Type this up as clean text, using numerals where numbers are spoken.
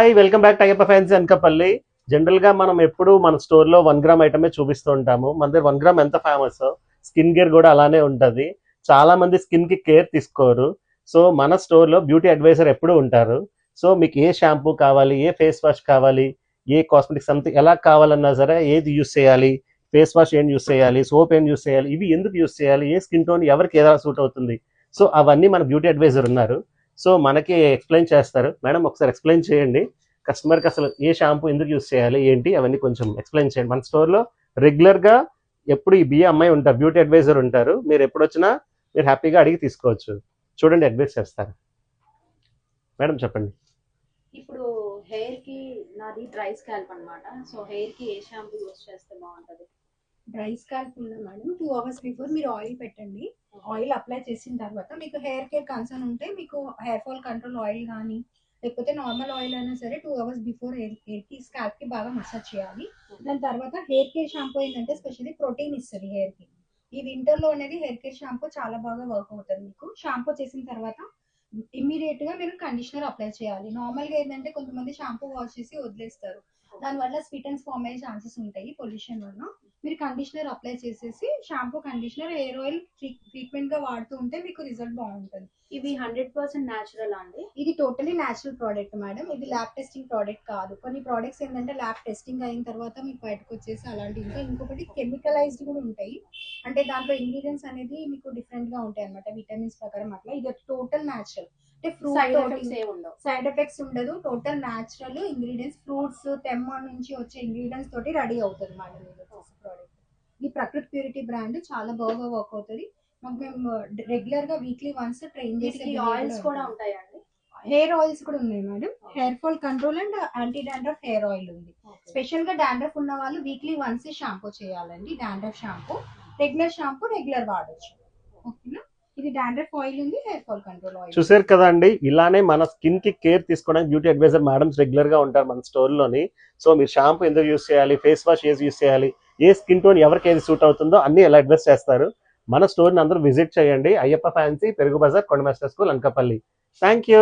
Hi welcome back to Ayyappa fancy Anakapalli. జనరల్గా మనం ఎప్పుడు మన స్టోర్లో 1 గ్రామ్ ఐటమే చూపిస్తూ ఉంటాము. మన దగ్గర 1 గ్రామ్ ఎంత ఫేమస్, స్కిన్ కేర్ కూడా అలానే ఉంటుంది. చాలా మంది స్కిన్కి కేర్ తీసుకోరు. సో మన స్టోర్లో బ్యూటీ అడ్వైజర్ ఎప్పుడు ఉంటారు. సో మీకు ఏ షాంపూ కావాలి, ఏ ఫేస్ వాష్ కావాలి, ఏ కాస్మెటిక్ సంథింగ్ ఎలా కావాలన్నా సరే, ఏది యూస్ చేయాలి, ఫేస్ వాష్ ఏం యూస్ చేయాలి, సోప్ ఏం యూస్ చేయాలి, ఇవి ఎందుకు యూస్ చేయాలి, ఏ స్కిన్ టోన్ ఎవరికి ఏదో సూట్ అవుతుంది, సో అవన్నీ మన బ్యూటీ అడ్వైజర్ ఉన్నారు. సో మనకి ఎక్స్ప్లెయిన్ చేస్తారు. మేడం ఒకసారి ఎక్స్ప్లెయిన్ చేయండి, కస్టమర్కి అసలు ఏ షాంపూ ఎందుకు యూస్ చేయాలి ఏంటి అవన్నీ కొంచెం ఎక్స్ప్లెయిన్ చేయండి. మన స్టోర్లో రెగ్యులర్గా ఎప్పుడు ఈ బిఏ అమ్మాయి ఉంటారు, బ్యూటీ అడ్వైజర్ ఉంటారు. మీరు ఎప్పుడు వచ్చినా మీరు హ్యాపీగా అడిగి తీసుకోవచ్చు. చూడండి, అడ్వైస్ చేస్తారు. మేడం చెప్పండి. ఇప్పుడు హెయిర్ కి నాది డ్రై స్కాల్ప్ అన్నమాట. సో హెయిర్ కి ఏ షాంపూ యూస్ చేస్తే బాగుంటది? డ్రై స్కాల్ప్ ఉందా మేడం, 2 అవర్స్ బిఫోర్ మీరు ఆయిల్ పెట్టండి. ఆయిల్ అప్లై చేసిన తర్వాత మీకు హెయిర్ కేర్ కన్సర్న్ ఉంటే మీకు హెయిర్ ఫాల్ కంట్రోల్ ఆయిల్ కానీ లేకపోతే నార్మల్ ఆయిల్ అయినా సరే 2 అవర్స్ బిఫోర్ హెయిర్ కి స్కాల్ప్ కి బాగా మసాజ్ చేయాలి. దాని తర్వాత హెయిర్ కేర్ షాంపూ ఏంటంటే స్పెషల్లీ ప్రోటీన్ ఇస్తుంది హెయిర్ కి. ఈ వింటర్ లో అనేది హెయిర్ కేర్ షాంపూ చాలా బాగా వర్క్ అవుతుంది. మీకు షాంపూ చేసిన తర్వాత ఇమ్మీడియట్ గా మీరు కండిషనర్ అప్లై చేయాలి. నార్మల్ గా ఏంటంటే కొంతమంది షాంపూ వాష్ చేసి వదిలేస్తారు, దానివల్ల స్వీట్ అండ్ ఫామ్ అయ్యే ఛాన్సెస్ ఉంటాయి పొల్యూషన్ వల్ల. మీరు కండిషనర్ అప్లై చేసేసి shampoo, conditioner, hair oil treatment గా వాడుతూ ఉంటే మీకు రిజల్ట్ బాగుంటుంది. ఇవి 100% న్యాచురల్ అండి? ఇది టోటలీ న్యాచురల్ ప్రోడక్ట్ మేడం, ఇది ల్యాబ్ టెస్టింగ్ ప్రోడక్ట్ కాదు. కొన్ని ప్రోడక్ట్స్ ఏంటంటే ల్యాబ్ టెస్టింగ్ అయిన తర్వాత మీకు బయటకు వచ్చేసి అలాంటి ఇంకా ఇంకొకటి కెమికలైజ్డ్ కూడా ఉంటాయి. అంటే దాంట్లో ఇంగ్రీడియంట్స్ అనేది మీకు డిఫరెంట్ గా ఉంటాయి అనమాట, విటమిన్స్ ప్రకారం అట్లా. ఇది టోటల్ న్యాచురల్, అంటే సైడ్ ఎఫెక్ట్స్ ఉండదు. టోటల్ న్యాచురల్ ఇంగ్రీడియంట్స్, ఫ్రూట్స్ తెమ్మ నుంచి వచ్చే ఇంగ్రీడియంట్స్ తోటి రెడీ అవుతుంది మేడం ఇది ప్రోడక్ట్. ఈ ప్రకృతి ప్యూరిటీ బ్రాండ్ చాలా బాగా వర్క్ అవుతుంది. మాకు మేము రెగ్యులర్ గా వీక్లీ వన్స్ ట్రైన్ చేసే ఆయిల్స్ కూడా ఉంటాయండి. హెయిర్ ఆయిల్స్ కూడా ఉన్నాయి madam. Hair fall control and anti dandruff hair oil ఉంది. స్పెషల్ గా డాండ్రఫ్ ఉన్న వాళ్ళు వీక్లీ వన్స్ షాంపూ చేయాలండి. Dandruff shampoo, regular shampoo regular వాడచ్చు. ఓకేనా? ఇది డాండ్రఫ్ ఆయిల్ ఉంది, హెయిర్ ఫాల్ కంట్రోల్ ఆయిల్. చూసారు కదండి, ఇలానే మన స్కిన్ కి కేర్ తీసుకోవడానికి బ్యూటీ అడ్వైజర్ మేడమ్స్ రెగ్యులర్ గా ఉంటారు మన స్టోర్ లోని. సో మీరు షాంపూ ఎందుకు యూస్ చేయాలి, ఫేస్ వాష్ ఏది యూస్ చేయాలి, ఏ స్కిన్ టోన్ ఎవరికి ఏది సూట్ అవుతుందో అన్ని ఎలా అడ్వైస్ చేస్తారు. మన స్టోర్ ని అందరూ విజిట్ చేయండి. అయ్యప్ప ఫ్యాన్సీ, పెరుగు బజార్, కొండ master school, Anakapalli. Thank you.